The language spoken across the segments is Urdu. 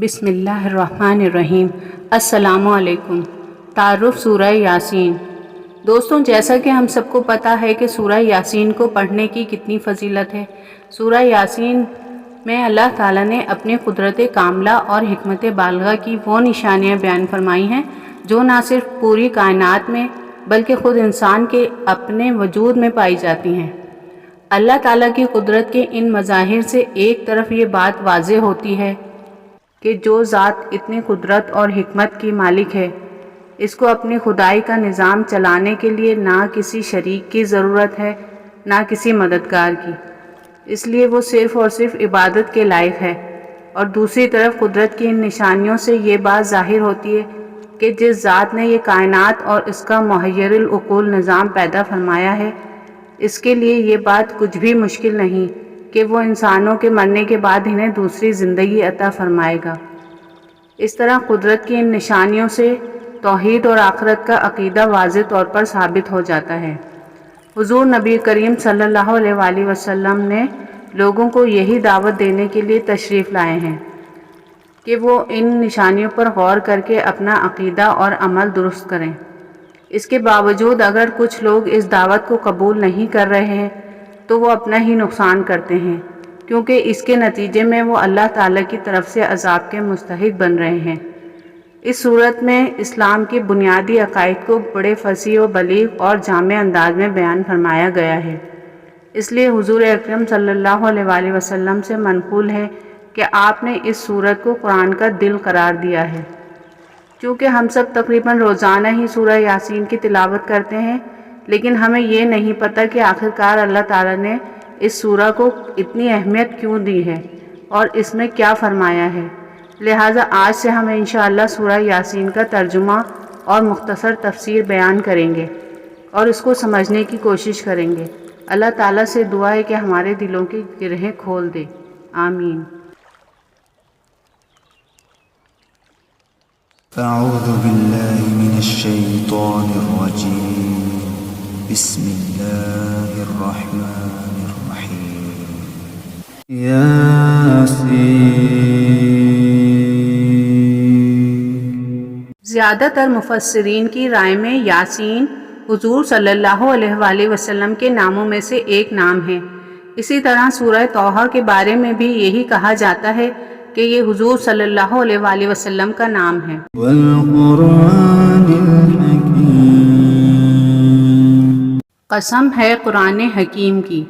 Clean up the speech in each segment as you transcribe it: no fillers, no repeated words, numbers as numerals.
بسم اللہ الرحمن الرحیم۔ السلام علیکم۔ تعارف سورہ یاسین۔ دوستوں، جیسا کہ ہم سب کو پتہ ہے کہ سورہ یاسین کو پڑھنے کی کتنی فضیلت ہے۔ سورہ یاسین میں اللہ تعالیٰ نے اپنے قدرت کاملہ اور حکمت بالغہ کی وہ نشانیاں بیان فرمائی ہیں جو نہ صرف پوری کائنات میں بلکہ خود انسان کے اپنے وجود میں پائی جاتی ہیں۔ اللہ تعالیٰ کی قدرت کے ان مظاہر سے ایک طرف یہ بات واضح ہوتی ہے کہ جو ذات اتنی قدرت اور حکمت کی مالک ہے، اس کو اپنی خدائی کا نظام چلانے کے لیے نہ کسی شریک کی ضرورت ہے نہ کسی مددگار کی، اس لیے وہ صرف اور صرف عبادت کے لائق ہے۔ اور دوسری طرف قدرت کی ان نشانیوں سے یہ بات ظاہر ہوتی ہے کہ جس ذات نے یہ کائنات اور اس کا محیر العقول نظام پیدا فرمایا ہے، اس کے لیے یہ بات کچھ بھی مشکل نہیں کہ وہ انسانوں کے مرنے کے بعد انہیں دوسری زندگی عطا فرمائے گا۔ اس طرح قدرت کی ان نشانیوں سے توحید اور آخرت کا عقیدہ واضح طور پر ثابت ہو جاتا ہے۔ حضور نبی کریم صلی اللہ علیہ وآلہ وسلم نے لوگوں کو یہی دعوت دینے کے لیے تشریف لائے ہیں کہ وہ ان نشانیوں پر غور کر کے اپنا عقیدہ اور عمل درست کریں۔ اس کے باوجود اگر کچھ لوگ اس دعوت کو قبول نہیں کر رہے ہیں تو وہ اپنا ہی نقصان کرتے ہیں، کیونکہ اس کے نتیجے میں وہ اللہ تعالیٰ کی طرف سے عذاب کے مستحق بن رہے ہیں۔ اس صورت میں اسلام کے بنیادی عقائد کو بڑے فصیح و بلیغ اور جامع انداز میں بیان فرمایا گیا ہے۔ اس لیے حضور اکرم صلی اللہ علیہ وآلہ وسلم سے منقول ہے کہ آپ نے اس سورت کو قرآن کا دل قرار دیا ہے۔ چونکہ ہم سب تقریباً روزانہ ہی سورہ یاسین کی تلاوت کرتے ہیں، لیکن ہمیں یہ نہیں پتہ کہ آخرکار اللہ تعالیٰ نے اس سورہ کو اتنی اہمیت کیوں دی ہے اور اس میں کیا فرمایا ہے۔ لہٰذا آج سے ہم انشاءاللہ سورہ یاسین کا ترجمہ اور مختصر تفسیر بیان کریں گے اور اس کو سمجھنے کی کوشش کریں گے۔ اللہ تعالیٰ سے دعا ہے کہ ہمارے دلوں کی گرہیں کھول دے۔ آمین۔ أعوذ بالله من الشيطان الرجيم بسم الله الرحمن الرحيم ياسين۔ زیادہ تر مفسرین کی رائے میں یاسین حضور صلی اللہ علیہ وآلہ وسلم کے ناموں میں سے ایک نام ہے۔ اسی طرح سورہ طٰہٰ کے بارے میں بھی یہی کہا جاتا ہے کہ یہ حضور صلی اللہ علیہ وآلہ وسلم کا نام ہے۔ والقرآن الحکیم۔ قسم ہے قرآن حکیم کی۔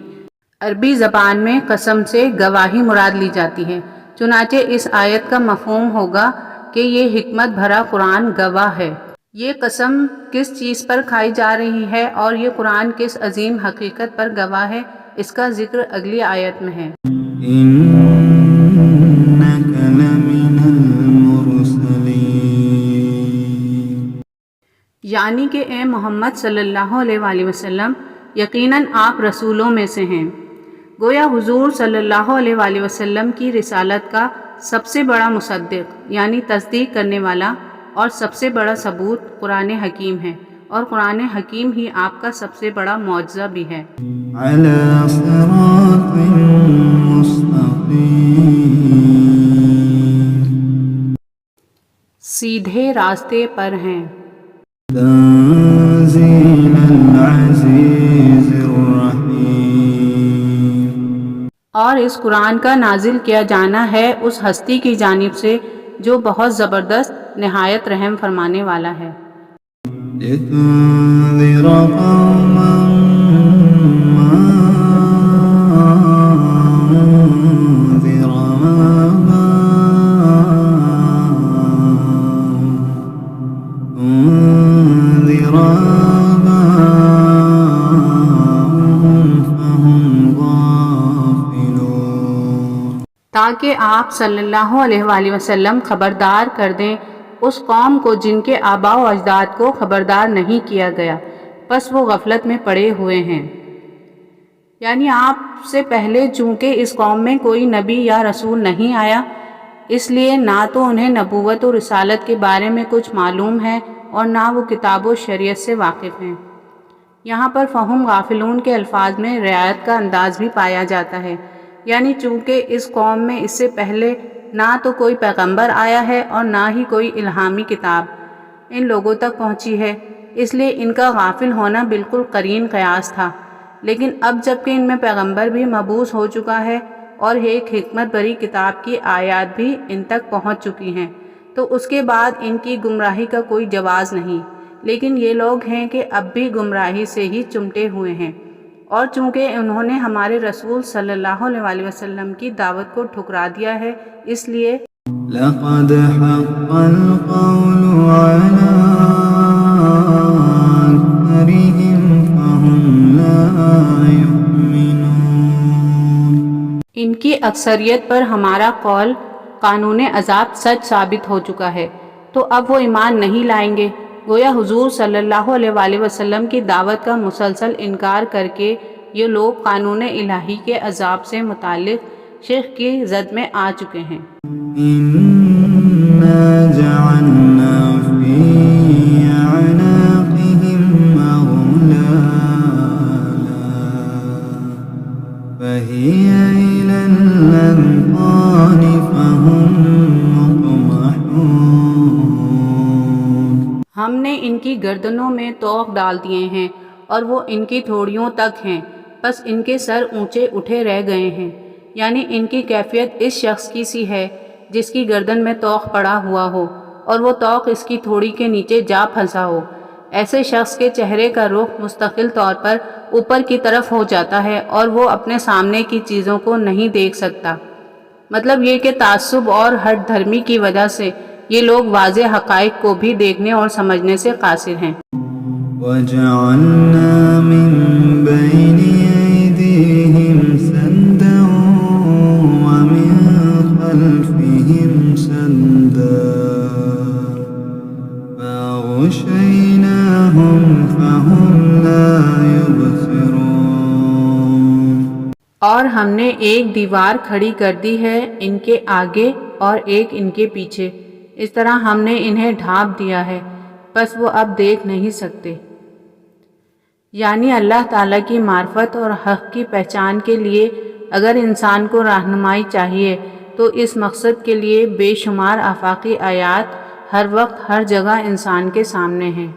عربی زبان میں قسم سے گواہی مراد لی جاتی ہے، چنانچہ اس آیت کا مفہوم ہوگا کہ یہ حکمت بھرا قرآن گواہ ہے۔ یہ قسم کس چیز پر کھائی جا رہی ہے اور یہ قرآن کس عظیم حقیقت پر گواہ ہے، اس کا ذکر اگلی آیت میں ہے۔ إنك لمن المرسلين۔ یعنی کہ اے محمد صلی اللہ علیہ وآلہ وسلم، یقیناً آپ رسولوں میں سے ہیں۔ گویا حضور صلی اللہ علیہ وآلہ وسلم کی رسالت کا سب سے بڑا مصدق یعنی تصدیق کرنے والا اور سب سے بڑا ثبوت قرآن حکیم ہے، اور قرآن حکیم ہی آپ کا سب سے بڑا معجزہ بھی ہے۔ على صراط مستقيم۔ سیدھے راستے پر ہیں۔ تنزيل العزيز الرحيم۔ اور اس قرآن کا نازل کیا جانا ہے اس ہستی کی جانب سے جو بہت زبردست نہایت رحم فرمانے والا ہے۔ لتنذر قوما ما أنذر آباءهم فهم غافلون۔ تاکہ آپ صلی اللہ علیہ وآلہ وسلم خبردار کر دیں اس قوم کو جن کے آباء و اجداد کو خبردار نہیں کیا گیا، پس وہ غفلت میں پڑے ہوئے ہیں۔ یعنی آپ سے پہلے چونکہ اس قوم میں کوئی نبی یا رسول نہیں آیا، اس لیے نہ تو انہیں نبوت و رسالت کے بارے میں کچھ معلوم ہے اور نہ وہ کتاب و شریعت سے واقف ہیں۔ یہاں پر فہم غافلون کے الفاظ میں رعایت کا انداز بھی پایا جاتا ہے، یعنی چونکہ اس قوم میں اس سے پہلے نہ تو کوئی پیغمبر آیا ہے اور نہ ہی کوئی الہامی کتاب ان لوگوں تک پہنچی ہے، اس لیے ان کا غافل ہونا بالکل قرین قیاس تھا۔ لیکن اب جب کہ ان میں پیغمبر بھی مبعوث ہو چکا ہے اور ایک حکمت بری کتاب کی آیات بھی ان تک پہنچ چکی ہیں، تو اس کے بعد ان کی گمراہی کا کوئی جواز نہیں۔ لیکن یہ لوگ ہیں کہ اب بھی گمراہی سے ہی چمٹے ہوئے ہیں، اور چونکہ انہوں نے ہمارے رسول صلی اللہ علیہ وسلم کی دعوت کو ٹھکرا دیا ہے، اس لیے لقد حق القول على أكثرهم فهم لا يؤمنون۔ ان کی اکثریت پر ہمارا قول قانون عذاب سچ ثابت ہو چکا ہے، تو اب وہ ایمان نہیں لائیں گے۔ گویا حضور صلی اللہ علیہ وسلم کی دعوت کا مسلسل انکار کر کے یہ لوگ قانون الہی کے عذاب سے متعلق شرک کی زد میں آ چکے ہیں۔ إنا جعلنا في أعناقهم أغلالا فهي إلى الأذقان فهم مقمحون۔ ہم نے ان کی گردنوں میں طوق ڈال دیے ہیں اور وہ ان کی تھوڑیوں تک ہیں، بس ان کے سر اونچے اٹھے رہ گئے ہیں۔ یعنی ان کی کیفیت اس شخص کی سی ہے جس کی گردن میں طوق پڑا ہوا ہو اور وہ طوق اس کی تھوڑی کے نیچے جا پھنسا ہو۔ ایسے شخص کے چہرے کا رخ مستقل طور پر اوپر کی طرف ہو جاتا ہے اور وہ اپنے سامنے کی چیزوں کو نہیں دیکھ سکتا۔ مطلب یہ کہ تعصب اور ہٹ دھرمی کی وجہ سے یہ لوگ واضح حقائق کو بھی دیکھنے اور سمجھنے سے قاصر ہیں۔ وَجَعَلْنَا مِن بَيْنِ أَيْدِيهِمْ سَدًّا وَمِن خَلْفِهِمْ سَدًّا فَأَغْشَيْنَاهُمْ فَهُمْ لَا يُبْصِرُونَ۔ اور ہم نے ایک دیوار کھڑی کر دی ہے ان کے آگے اور ایک ان کے پیچھے، اس طرح ہم نے انہیں ڈھانپ دیا ہے، بس وہ اب دیکھ نہیں سکتے۔ یعنی اللہ تعالیٰ کی معرفت اور حق کی پہچان کے لیے اگر انسان کو رہنمائی چاہیے تو اس مقصد کے لیے بے شمار آفاقی آیات ہر وقت ہر جگہ انسان کے سامنے ہیں۔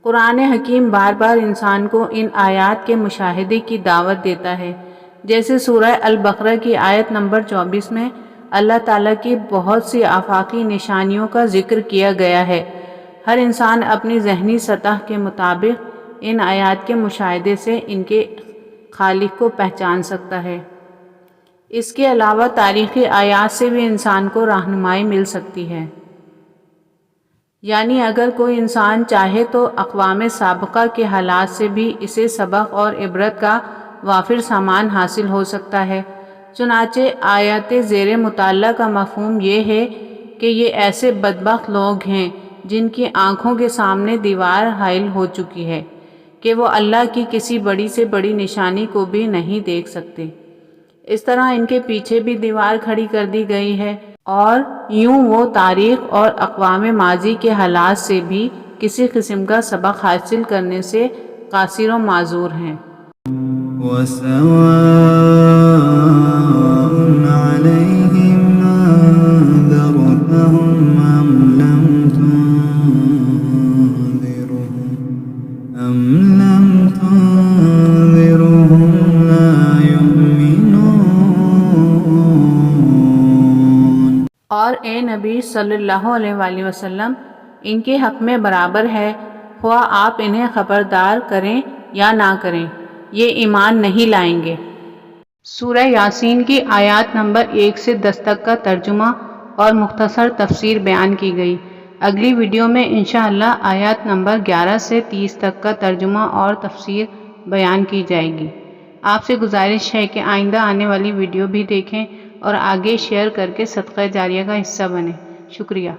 قرآن حکیم بار بار انسان کو ان آیات کے مشاہدے کی دعوت دیتا ہے، جیسے سورہ البقرہ کی آیت نمبر 24 میں اللہ تعالیٰ کی بہت سی آفاقی نشانیوں کا ذکر کیا گیا ہے۔ ہر انسان اپنی ذہنی سطح کے مطابق ان آیات کے مشاہدے سے ان کے خالق کو پہچان سکتا ہے۔ اس کے علاوہ تاریخی آیات سے بھی انسان کو رہنمائی مل سکتی ہے۔ یعنی اگر کوئی انسان چاہے تو اقوام سابقہ کے حالات سے بھی اسے سبق اور عبرت کا وافر سامان حاصل ہو سکتا ہے۔ چنانچہ آیات زیر مطالعہ کا مفہوم یہ ہے کہ یہ ایسے بدبخت لوگ ہیں جن کی آنکھوں کے سامنے دیوار حائل ہو چکی ہے کہ وہ اللہ کی کسی بڑی سے بڑی نشانی کو بھی نہیں دیکھ سکتے۔ اس طرح ان کے پیچھے بھی دیوار کھڑی کر دی گئی ہے، اور یوں وہ تاریخ اور اقوام ماضی کے حالات سے بھی کسی قسم کا سبق حاصل کرنے سے قاصر و معذور ہیں۔ وَسَوَاءٌ عَلَيْهِمْ أَنذَرْتَهُمْ أَمْ لَمْ تُنذِرْهُمْ لَا يُؤْمِنُونَ۔ اور اے نبی صلی اللہ علیہ وسلم ان کے حق میں برابر ہے، خواہ آپ انہیں خبردار کریں یا نہ کریں، یہ ایمان نہیں لائیں گے۔ سورہ یاسین کی آیات نمبر 1 سے 10 تک کا ترجمہ اور مختصر تفسیر بیان کی گئی۔ اگلی ویڈیو میں انشاءاللہ آیات نمبر 11 سے 30 تک کا ترجمہ اور تفسیر بیان کی جائے گی۔ آپ سے گزارش ہے کہ آئندہ آنے والی ویڈیو بھی دیکھیں اور آگے شیئر کر کے صدقہ جاریہ کا حصہ بنیں۔ شکریہ۔